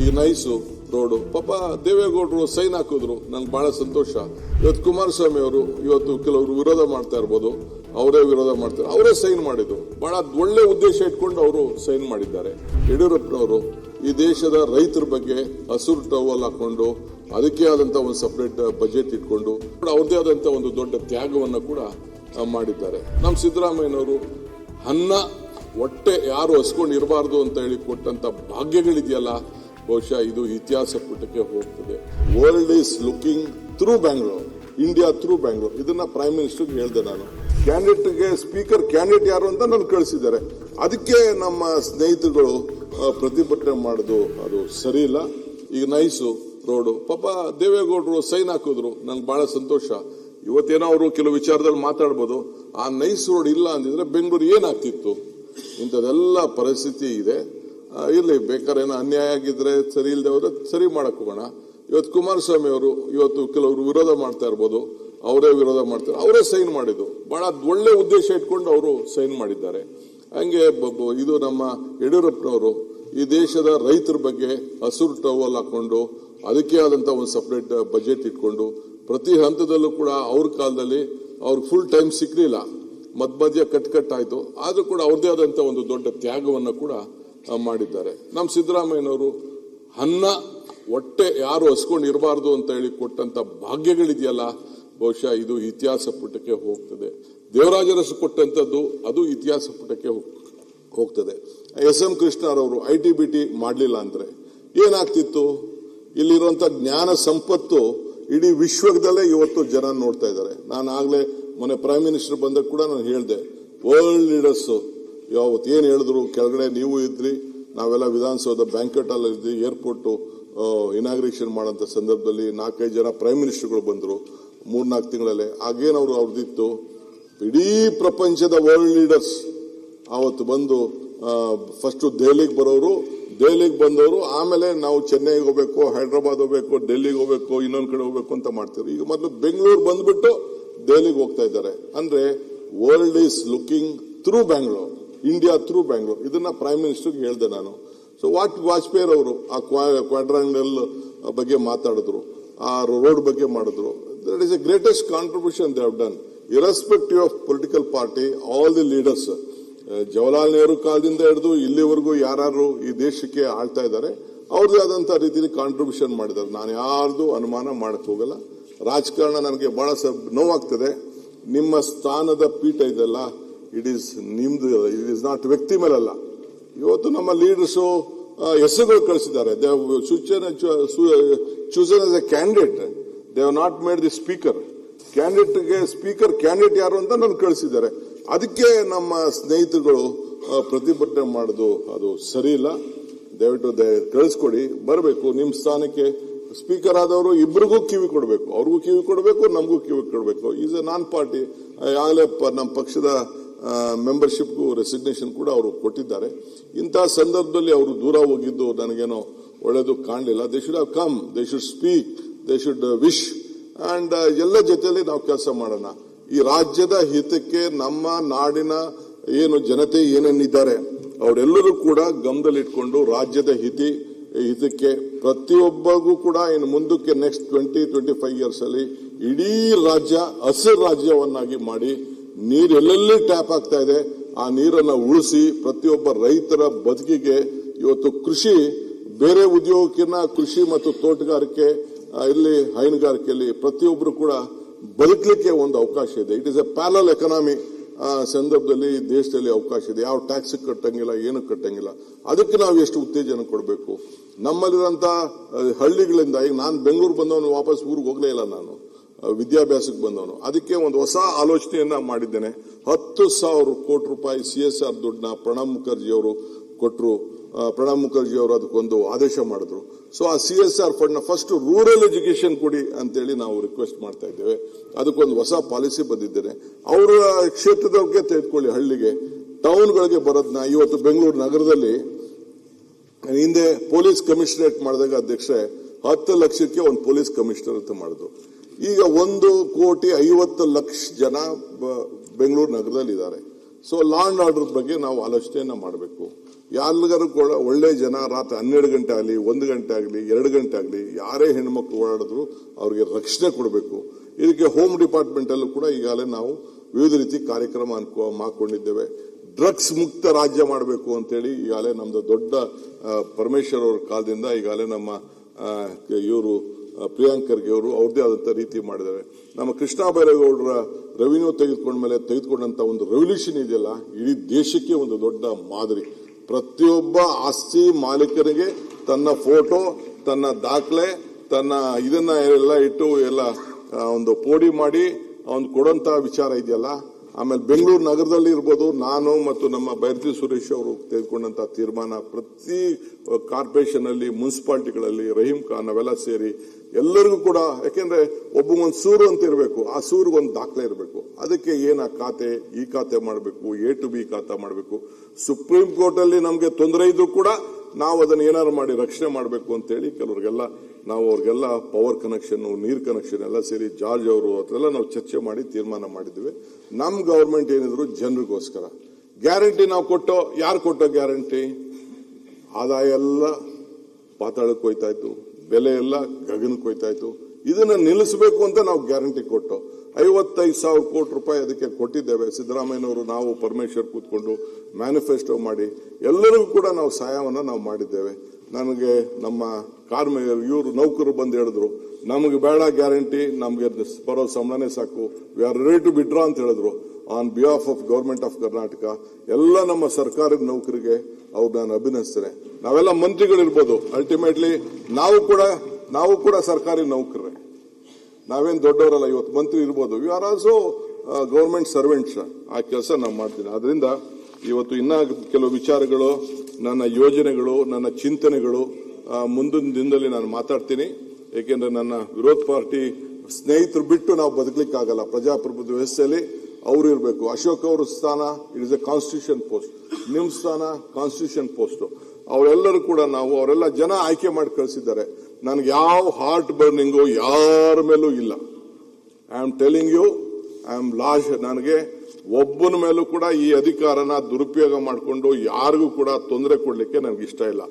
ಈಗ nice road ಪಾಪ ದೇವೇಗೌಡರು ಸೈನ್ ಹಾಕಿದ್ರು, ನಂಗೆ ಬಹಳ ಸಂತೋಷ. ಇವತ್ತು ಕುಮಾರಸ್ವಾಮಿ ಅವರು ಇವತ್ತು ಕೆಲವರು ವಿರೋಧ ಮಾಡ್ತಾ ಇರ್ಬೋದು, ಅವರೇ ವಿರೋಧ ಮಾಡ್ತಾರೆ, ಅವರೇ ಸೈನ್ ಮಾಡಿದ್ರು. ಬಹಳ ಒಳ್ಳೆ ಉದ್ದೇಶ ಇಟ್ಕೊಂಡು ಅವರು ಸೈನ್ ಮಾಡಿದ್ದಾರೆ. ಯಡಿಯೂರಪ್ಪನವರು ಈ ದೇಶದ ರೈತರ ಬಗ್ಗೆ ಹಸಿರು ಟವಲ್ ಹಾಕೊಂಡು ಅದಕ್ಕೆ ಆದಂತ ಒಂದು ಸಪರೇಟ್ ಬಜೆಟ್ ಇಟ್ಕೊಂಡು ಅವ್ರದೇ ಆದಂತ ಒಂದು ದೊಡ್ಡ ತ್ಯಾಗವನ್ನು ಕೂಡ ಮಾಡಿದ್ದಾರೆ. ನಮ್ಮ ಸಿದ್ದರಾಮಯ್ಯನವರು ಅನ್ನ ಹೊಟ್ಟೆ ಯಾರು ಹಸ್ಕೊಂಡು ಇರಬಾರ್ದು ಅಂತ ಹೇಳಿ ಕೊಟ್ಟಂತ ಭಾಗ್ಯಗಳಿದೆಯಲ್ಲ, ಬಹುಶಃ ಇದು ಇತಿಹಾಸ ಪುಟಕ್ಕೆ ಹೋಗ್ತದೆ. World is looking through Bangalore, India through Bangalore. ಇದನ್ನ ಪ್ರೈಮ್ ಮಿನಿಸ್ಟರ್ಗೆ ಹೇಳಿದೆ ನಾನು. ಕ್ಯಾಂಡಿಡೇಟ್ಗೆ ಸ್ಪೀಕರ್ ಕ್ಯಾಂಡಿಡೇಟ್ ಯಾರು ಅಂತ ನಾನು ಕಳಿಸಿದ್ದಾರೆ. ಅದಕ್ಕೆ ನಮ್ಮ ಸ್ನೇಹಿತರುಗಳು ಪ್ರತಿಭಟನೆ ಮಾಡೋದು ಅದು ಸರಿ ಇಲ್ಲ. ಈಗ ನೈಸು ರೋಡು ಪಾಪ ದೇವೇಗೌಡರು ಸೈನ್ ಹಾಕಿದ್ರು, ನಂಗೆ ಬಹಳ ಸಂತೋಷ. ಇವತ್ತೇನೋ ಅವರು ಕೆಲವು ವಿಚಾರದಲ್ಲಿ ಮಾತಾಡ್ಬೋದು. ಆ ನೈಸ್ ರೋಡ್ ಇಲ್ಲ ಅಂದಿದ್ರೆ ಬೆಂಗಳೂರು ಏನಾಗ್ತಿತ್ತು? ಇಂಥದೆಲ್ಲ ಪರಿಸ್ಥಿತಿ ಇದೆ. ಇರ್ಲಿ, ಬೇಕಾದ್ರೆ ಏನೋ ಅನ್ಯಾಯ ಆಗಿದ್ರೆ ಸರಿ ಇಲ್ಲದೆ ಹೋದ್ರೆ ಸರಿ ಮಾಡಕ್ ಹೋಗೋಣ. ಇವತ್ತು ಕುಮಾರಸ್ವಾಮಿ ಅವರು ಇವತ್ತು ಕೆಲವರು ವಿರೋಧ ಮಾಡ್ತಾ ಇರ್ಬೋದು, ಅವರೇ ವಿರೋಧ ಮಾಡ್ತಾರೆ, ಅವರೇ ಸೈನ್ ಮಾಡಿದ್ರು. ಬಹಳ ಒಳ್ಳೆ ಉದ್ದೇಶ ಇಟ್ಕೊಂಡು ಅವರು ಸೈನ್ ಮಾಡಿದ್ದಾರೆ. ಹಂಗೆ ಇದು ನಮ್ಮ ಯಡಿಯೂರಪ್ಪನವರು ಈ ದೇಶದ ರೈತರ ಬಗ್ಗೆ ಹಸಿರು ಟವಲ್ ಹಾಕೊಂಡು ಅದಕ್ಕೆ ಆದಂತ ಒಂದು ಸಪರೇಟ್ ಬಜೆಟ್ ಇಟ್ಕೊಂಡು ಪ್ರತಿ ಹಂತದಲ್ಲೂ ಕೂಡ ಅವ್ರ ಕಾಲದಲ್ಲಿ ಅವ್ರಿಗೆ ಫುಲ್ ಟೈಮ್ ಸಿಕ್ಲಿಲ್ಲ, ಮಧ್ಯ ಕಟ್ಟಾಯ್ತು. ಆದ್ರೂ ಕೂಡ ಅವ್ರದೇ ಆದಂತ ಒಂದು ದೊಡ್ಡ ತ್ಯಾಗವನ್ನು ಕೂಡ ಮಾಡಿದ್ದಾರೆ. ನಮ್ಮ ಸಿದ್ದರಾಮಯ್ಯನವರು ಅನ್ನ ಹೊಟ್ಟೆ ಯಾರು ಹಸ್ಕೊಂಡು ಇರಬಾರ್ದು ಅಂತ ಹೇಳಿ ಕೊಟ್ಟಂತ ಭಾಗ್ಯಗಳಿದೆಯಲ್ಲ, ಬಹುಶಃ ಇದು ಇತಿಹಾಸ ಪುಟಕ್ಕೆ ಹೋಗ್ತದೆ. ದೇವರಾಜರಸು ಕೊಟ್ಟಂತದ್ದು ಅದು ಇತಿಹಾಸ ಪುಟಕ್ಕೆ ಹೋಗ್ತದೆ. ಎಸ್.ಎಂ. ಕೃಷ್ಣರವರು ITBT ಮಾಡಲಿಲ್ಲ ಅಂದ್ರೆ ಏನಾಗ್ತಿತ್ತು? ಇಲ್ಲಿರುವಂತ ಜ್ಞಾನ ಸಂಪತ್ತು ಇಡೀ ವಿಶ್ವದಲ್ಲೇ ಇವತ್ತು ಜನ ನೋಡ್ತಾ ಇದ್ದಾರೆ. ನಾನು ಆಗ್ಲೇ ಮೊನ್ನೆ ಪ್ರೈಮ್ ಮಿನಿಸ್ಟರ್ ಬಂದಾಗ ಕೂಡ ನಾನು ಹೇಳಿದೆ, ವರ್ಲ್ಡ್ ಲೀಡರ್ಸ್ ಯಾವತ್ತು ಏನ್ ಹೇಳಿದ್ರು, ಕೆಳಗಡೆ ನೀವು ಇದ್ರಿ, ನಾವೆಲ್ಲ ವಿಧಾನಸೌಧ ಬ್ಯಾಂಕ್ವೆಟ್ ಹಾಲ್ ಇದ್ವಿ, ಏರ್ಪೋರ್ಟ್ ಇನಾಗ್ರೇಷನ್ ಮಾಡೋಂಥ ಸಂದರ್ಭದಲ್ಲಿ 4-5 ಜನ ಪ್ರೈಮ್ ಮಿನಿಸ್ಟರ್ಗಳು ಬಂದ್ರು 3-4 ತಿಂಗಳಲ್ಲೇ. ಆಗೇನವ್ರು ಅವ್ರದ್ದಿತ್ತು, ಇಡೀ ಪ್ರಪಂಚದ ವರ್ಲ್ಡ್ ಲೀಡರ್ಸ್ ಅವತ್ತು ಬಂದು ಫಸ್ಟ್ ದೆಹಲಿಗೆ ಬರೋರು, ದೆಹಲಿಗೆ ಬಂದವರು ಆಮೇಲೆ ನಾವು ಚೆನ್ನೈಗೆ ಹೋಗ್ಬೇಕು, ಹೈದರಾಬಾದ್ ಹೋಗ್ಬೇಕು, ಡೆಲ್ಲಿಗೆ ಹೋಗ್ಬೇಕು, ಇನ್ನೊಂದ್ ಕಡೆ ಹೋಗ್ಬೇಕು ಅಂತ ಮಾಡ್ತೀವಿ. ಈಗ ಮೊದಲು ಬೆಂಗಳೂರು ಬಂದ್ಬಿಟ್ಟು ದೆಹಲಿಗೆ ಹೋಗ್ತಾ ಇದ್ದಾರೆ. ಅಂದ್ರೆ world is looking through Bangalore, India through Bangalore. ಇದನ್ನ ಪ್ರೈಮ್ ಮಿನಿಸ್ಟರ್ಗೆ ಹೇಳಿದೆ ನಾನು. ಸೊ ವಾಜಪೇಯಿ ಅವರು ಆ ಕ್ವಾಡ್ರಾಂಗಲ್ ಬಗ್ಗೆ ಮಾತಾಡಿದ್ರು, ಆ ರೋಡ್ ಬಗ್ಗೆ ಮಾಡಿದ್ರು. That is A greatest contribution they have done, irrespective of political party. All the leaders, Jawaharlal Nehru ಕಾಲದಿಂದ ಹಿಡಿದು ಇಲ್ಲಿವರೆಗೂ ಯಾರು ಈ ದೇಶಕ್ಕೆ ಆಳ್ತಾ ಇದ್ದಾರೆ, ಅವ್ರದೇ ಆದಂತಹ ರೀತಿಯಲ್ಲಿ ಕಾಂಟ್ರಿಬ್ಯೂಷನ್ ಮಾಡಿದ್ದಾರೆ. ನಾನು ಯಾರ್ದು ಅನುಮಾನ ಮಾಡಕ್ ಹೋಗಲ್ಲ. ರಾಜಕಾರಣ ನನಗೆ ಬಹಳ ನೋವಾಗ್ತದೆ. ನಿಮ್ಮ ಸ್ಥಾನದ ಪೀಠ ಇದೆಲ್ಲ, ಇಟ್ ಈಸ್ ನಿಮ್ದು, ಇಟ್ ಈಸ್ ನಾಟ್ ವ್ಯಕ್ತಿ ಮೇಲಲ್ಲ. ಇವತ್ತು ನಮ್ಮ ಲೀಡರ್ಸು ಹೆಸರುಗಳು ಕಳಿಸಿದ್ದಾರೆ. They chosen as A candidate, they have not made the speaker. Speaker candidate ಯಾರು ಅಂತ ನಾನು ಕಳಿಸಿದ್ದಾರೆ. ಅದಕ್ಕೆ ನಮ್ಮ ಸ್ನೇಹಿತರುಗಳು ಪ್ರತಿಭಟನೆ ಮಾಡೋದು ಅದು ಸರಿ ಇಲ್ಲ. ದಯವಿಟ್ಟು ಕಳಿಸ್ಕೊಡಿ, ಬರಬೇಕು ನಿಮ್ಮ ಸ್ಥಾನಕ್ಕೆ. ಸ್ಪೀಕರ್ ಆದವರು ಇಬ್ಬರಿಗೂ ಕಿವಿ ಕೊಡಬೇಕು, ಅವ್ರಿಗೂ ಕಿವಿ ಕೊಡಬೇಕು, ನಮಗೂ ಕಿವಿ ಕೊಡಬೇಕು. Is A non party. ಆಗಲೇ ನಮ್ಮ ಪಕ್ಷದ ಮೆಂಬರ್ಶಿಪ್ಗೂ ರೆಸಿಗ್ನೇಷನ್ ಕೂಡ ಅವರು ಕೊಟ್ಟಿದ್ದಾರೆ. ಇಂತಹ ಸಂದರ್ಭದಲ್ಲಿ ಅವರು ದೂರ ಹೋಗಿದ್ದು ನನಗೇನೋ ಒಳ್ಳೆಯದು ಕಾಣಲಿಲ್ಲ. They should have come, they should speak, they should wish and ಎಲ್ಲ ಜೊತೆಯಲ್ಲಿ ನಾವು ಕೆಲಸ ಮಾಡೋಣ. ಈ ರಾಜ್ಯದ ಹಿತಕ್ಕೆ, ನಮ್ಮ ನಾಡಿನ ಏನು ಜನತೆ ಏನೇನಿದ್ದಾರೆ ಅವರೆಲ್ಲರೂ ಕೂಡ ಗಮನದಲ್ಲಿಟ್ಕೊಂಡು ರಾಜ್ಯದ ಹಿತಕ್ಕೆ ಪ್ರತಿಯೊಬ್ಬರಿಗೂ ಕೂಡ ಇನ್ನು ಮುಂದಕ್ಕೆ ನೆಕ್ಸ್ಟ್ 20-25 ಇಯರ್ಸ್ ಅಲ್ಲಿ ಇಡೀ ರಾಜ್ಯ ಹಸಿರು ರಾಜ್ಯವನ್ನಾಗಿ ಮಾಡಿ, ನೀರು ಎಲ್ಲೆಲ್ಲಿ ಟ್ಯಾಪ್ ಆಗ್ತಾ ಇದೆ ಆ ನೀರನ್ನು ಉಳಿಸಿ ಪ್ರತಿಯೊಬ್ಬ ರೈತರ ಬದುಕಿಗೆ ಇವತ್ತು ಕೃಷಿ, ಬೇರೆ ಉದ್ಯೋಗಕ್ಕಿಂತ ಕೃಷಿ ಮತ್ತು ತೋಟಗಾರಿಕೆ ಇಲ್ಲಿ ಹೈನುಗಾರಿಕೆಯಲ್ಲಿ ಪ್ರತಿಯೊಬ್ಬರು ಕೂಡ ಬದುಕಲಿಕ್ಕೆ ಒಂದು ಅವಕಾಶ ಇದೆ. It is A parallel economy ಸಂದರ್ಭದಲ್ಲಿ ದೇಶದಲ್ಲಿ ಅವಕಾಶ ಇದೆ. ಯಾವ ಟ್ಯಾಕ್ಸ್ ಕಟ್ಟಂಗಿಲ್ಲ, ಏನು ಕಟ್ಟಂಗಿಲ್ಲ. ಅದಕ್ಕೆ ನಾವು ಎಷ್ಟು ಉತ್ತೇಜನ ಕೊಡಬೇಕು. ನಮ್ಮಲ್ಲಿರುವಂತ ಹಳ್ಳಿಗಳಿಂದ, ಈಗ ನಾನು ಬೆಂಗಳೂರು ಬಂದವನು ವಾಪಸ್ ಊರಿಗೆ ಹೋಗ್ಲೇ ಇಲ್ಲ, ನಾನು ವಿದ್ಯಾಭ್ಯಾಸಕ್ಕೆ ಬಂದವನು. ಅದಕ್ಕೆ ಒಂದು ಹೊಸ ಆಲೋಚನೆಯನ್ನ ಮಾಡಿದ್ದೇನೆ. 10,000 ಕೋಟಿ ರೂಪಾಯಿ CSR ದುಡ್ಡನ್ನ ಪ್ರಣಬ್ ಮುಖರ್ಜಿ ಅವರು ಕೊಟ್ಟರು. ಪ್ರಣಬ್ ಮುಖರ್ಜಿ ಅವರು ಅದಕ್ಕೊಂದು ಆದೇಶ ಮಾಡಿದ್ರು. ಸೊ ಆ CSR ಫಂಡ್ ನ ಫಸ್ಟ್ ರೂರಲ್ ಎಜುಕೇಶನ್ ಕೊಡಿ ಅಂತೇಳಿ ನಾವು ರಿಕ್ವೆಸ್ಟ್ ಮಾಡ್ತಾ ಇದ್ದೇವೆ. ಅದಕ್ಕೊಂದು ಹೊಸ ಪಾಲಿಸಿ ಬಂದಿದ್ದೇನೆ. ಅವರ ಕ್ಷೇತ್ರದವ್ರಿಗೆ ತೆಗೆದುಕೊಳ್ಳಿ, ಹಳ್ಳಿಗೆ ಟೌನ್ಗಳಿಗೆ ಬರೋದನ್ನ. ಇವತ್ತು ಬೆಂಗಳೂರು ನಗರದಲ್ಲಿ ಹಿಂದೆ ಪೊಲೀಸ್ ಕಮಿಷನರೇಟ್ ಮಾಡಿದಾಗ ಅಧ್ಯಕ್ಷರೇ 10 ಲಕ್ಷಕ್ಕೆ ಒಂದು ಪೊಲೀಸ್ ಕಮಿಷನರ್ ಅಂತ ಮಾಡಿದ್ರು. ಈಗ 1,50,00,000 ಜನ ಬೆಂಗಳೂರು ನಗರದಲ್ಲಿ ಇದ್ದಾರೆ. ಸೊ ಲಾ ಅಂಡ್ ಆರ್ಡರ್ ಬಗ್ಗೆ ನಾವು ಆಲೋಚನೆಯನ್ನ ಮಾಡಬೇಕು. ಯಾರಿಗಾರು ಕೂಡ ಒಳ್ಳೆ ಜನ ರಾತ್ರಿ 12 ಗಂಟೆ ಆಗಲಿ 1 ಗಂಟೆ ಆಗಲಿ 2 ಗಂಟೆ ಆಗಲಿ ಯಾರೇ ಹೆಣ್ಮಕ್ಳು ಓಡಾಡಿದ್ರು ಅವ್ರಿಗೆ ರಕ್ಷಣೆ ಕೊಡಬೇಕು. ಇದಕ್ಕೆ ಹೋಮ್ ಡಿಪಾರ್ಟ್ಮೆಂಟ್ ಅಲ್ಲೂ ಕೂಡ ಈಗಾಗಲೇ ನಾವು ವಿವಿಧ ರೀತಿ ಕಾರ್ಯಕ್ರಮ ಹಾಕೊಂಡಿದ್ದೇವೆ. ಡ್ರಗ್ಸ್ ಮುಕ್ತ ರಾಜ್ಯ ಮಾಡಬೇಕು ಅಂತೇಳಿ ಈಗಾಗಲೇ ನಮ್ದು ದೊಡ್ಡ ಪರಮೇಶ್ವರ್ ಅವರ ಕಾಲದಿಂದ ಈಗಾಗಲೇ ನಮ್ಮ ಇವರು ಪ್ರಿಯಾಂಕ್ ಖರ್ಗೆ ಅವರು ಅವ್ರದೇ ಆದಂತ ರೀತಿ ಮಾಡಿದ್ದಾರೆ. ನಮ್ಮ ಕೃಷ್ಣ ಬೈರೇಗೌಡರ ರೆವಿನ್ಯೂ ತೆಗೆದುಕೊಂಡಂತ ಒಂದು ರೆವಲ್ಯೂಷನ್ ಇದೆಯಲ್ಲ, ಇಡೀ ದೇಶಕ್ಕೆ ಒಂದು ದೊಡ್ಡ ಮಾದರಿ. ಪ್ರತಿಯೊಬ್ಬ ಆಸ್ತಿ ಮಾಲೀಕನಿಗೆ ತನ್ನ ಫೋಟೋ, ತನ್ನ ದಾಖಲೆ, ತನ್ನ ಇದನ್ನ ಎಲ್ಲ ಇಟ್ಟು ಎಲ್ಲ ಒಂದು ಪೋಡಿ ಮಾಡಿ ಅವನು ಕೊಡುವಂತ ವಿಚಾರ ಇದೆಯಲ್ಲ. ಆಮೇಲೆ ಬೆಂಗಳೂರು ನಗರದಲ್ಲಿ ಇರ್ಬೋದು, ನಾನು ಮತ್ತು ನಮ್ಮ ಬೈರತಿ ಸುರೇಶ್ ಅವರು ತೆಗೆದುಕೊಂಡಂತ ತೀರ್ಮಾನ ಪ್ರತಿ ಕಾರ್ಪೊರೇಷನ್ ಅಲ್ಲಿ, ಮುನ್ಸಿಪಾಲಿಟಿಗಳಲ್ಲಿ, ರಹೀಂ ಖಾನ್ ನಾವೆಲ್ಲ ಸೇರಿ ಎಲ್ಲರಿಗೂ ಕೂಡ, ಯಾಕೆಂದ್ರೆ ಒಬ್ಬಗೊಂದು ಸೂರು ಅಂತ ಇರಬೇಕು, ಆ ಸೂರಿಗೊಂದು ದಾಖಲೆ ಇರಬೇಕು. ಅದಕ್ಕೆ ಏನ ಖಾತೆ, ಈ ಖಾತೆ ಮಾಡಬೇಕು, A to B ಖಾತೆ ಮಾಡಬೇಕು. ಸುಪ್ರೀಂ ಕೋರ್ಟ್ ಅಲ್ಲಿ ನಮಗೆ ತೊಂದರೆ ಇದ್ರೂ ಕೂಡ ನಾವು ಅದನ್ನ ಏನಾರು ಮಾಡಿ ರಕ್ಷಣೆ ಮಾಡಬೇಕು ಅಂತೇಳಿ ಕೆಲವರಿಗೆಲ್ಲ ನಾವು ಅವ್ರಿಗೆಲ್ಲ ಪವರ್ ಕನೆಕ್ಷನ್, ನೀರ್ ಕನೆಕ್ಷನ್ ಎಲ್ಲ ಸೇರಿ ಜಾರ್ಜ್ ಅವರು ಅದೆಲ್ಲ ನಾವು ಚರ್ಚೆ ಮಾಡಿ ತೀರ್ಮಾನ ಮಾಡಿದ್ವಿ. ನಮ್ ಗವರ್ಮೆಂಟ್ ಏನಿದ್ರು ಜನರಿಗೋಸ್ಕರ ಗ್ಯಾರಂಟಿ ನಾವು ಕೊಟ್ಟೋ. ಯಾರು ಕೊಟ್ಟೋ ಗ್ಯಾರಂಟಿ? ಆದಾಯ ಎಲ್ಲ ಪಾತಾಳಕ್ಕೆ ಹೋಯ್ತಾ ಇತ್ತು, ಬೆಲೆ ಎಲ್ಲ ಗಗನಕ್ಕೆ ಹೋಯ್ತಾ ಇತ್ತು. ಇದನ್ನ ನಿಲ್ಲಿಸಬೇಕು ಅಂತ ನಾವು ಗ್ಯಾರಂಟಿ ಕೊಟ್ಟು 55,000 ಕೋಟಿ ರೂಪಾಯಿ ಅದಕ್ಕೆ ಕೊಟ್ಟಿದ್ದೇವೆ. ಸಿದ್ದರಾಮಯ್ಯನವರು, ನಾವು, ಪರಮೇಶ್ವರ್ ಕೂತ್ಕೊಂಡು ಮ್ಯಾನಿಫೆಸ್ಟೋ ಮಾಡಿ ಎಲ್ಲರಿಗೂ ಕೂಡ ನಾವು ಸಹಾಯವನ್ನು ನಾವು ಮಾಡಿದ್ದೇವೆ. ನನಗೆ ನಮ್ಮ ಇವರು ನೌಕರರು ಬಂದು ಹೇಳಿದ್ರು, ನಮಗೆ ಬೇಡ ಗ್ಯಾರಂಟಿ, ನಮಗೆ ಬರೋ ಸಂಬಳನೇ ಸಾಕು, we are ready to withdraw ಅಂತ ಹೇಳಿದ್ರು. On behalf of government of Karnataka ಎಲ್ಲ ನಮ್ಮ ಸರ್ಕಾರದ ನೌಕರಿಗೆ ಅವ್ರು ನಾನು ಅಭಿನಂದಿಸ್ತೇನೆ. ನಾವೆಲ್ಲ ಮಂತ್ರಿಗಳಿರ್ಬೋದು, ಅಲ್ಟಿಮೇಟ್ಲಿ ನಾವು ಕೂಡ ಸರ್ಕಾರಿ ನೌಕರರೇ, ನಾವೇನು ದೊಡ್ಡವರಲ್ಲ. ಇವತ್ತು ಮಂತ್ರಿ ಇರ್ಬೋದು, we are also government servants. ಆ ಕೆಲಸ ನಾವು ಮಾಡ್ತೀನಿ. ಆದ್ರಿಂದ ಇವತ್ತು ಇನ್ನ ಕೆಲವು ವಿಚಾರಗಳು, ನನ್ನ ಯೋಜನೆಗಳು, ನನ್ನ ಚಿಂತನೆಗಳು ಮುಂದಿನ ದಿನದಲ್ಲಿ ನಾನು ಮಾತಾಡ್ತೀನಿ. ಏಕೆಂದ್ರೆ ನನ್ನ ವಿರೋಧ ಪಾರ್ಟಿ ಸ್ನೇಹಿತರು ಬಿಟ್ಟು ನಾವು ಬದುಕಲಿಕ್ಕಾಗಲ್ಲ. ಪ್ರಜಾಪ್ರಭುತ್ವ ವ್ಯವಸ್ಥೆಯಲ್ಲಿ ಅವರು ಇರಬೇಕು. ಅಶೋಕ್ ಅವರ ಸ್ಥಾನ it is A constitution post, ನಿಮ್ಮ ಸ್ಥಾನ ಕಾನ್ಸ್ಟಿಟ್ಯೂಷನ್ ಪೋಸ್ಟ್. ಅವರೆಲ್ಲರೂ ಕೂಡ ಅವರೆಲ್ಲ ಜನ ಆಯ್ಕೆ ಮಾಡಿ ಕಳಿಸಿದ್ದಾರೆ. ನನಗೆ ಯಾವ ಹಾರ್ಟ್ ಬರ್ನಿಂಗು ಯಾರ ಮೇಲೂ ಇಲ್ಲ. I am telling you, I am lost. ನನಗೆ ಒಬ್ಬನ ಮೇಲೂ ಕೂಡ ಈ ಅಧಿಕಾರನ ದುರುಪಯೋಗ ಮಾಡಿಕೊಂಡು ಯಾರಿಗೂ ಕೂಡ ತೊಂದರೆ ಕೊಡ್ಲಿಕ್ಕೆ ನನಗೆ ಇಷ್ಟ ಇಲ್ಲ.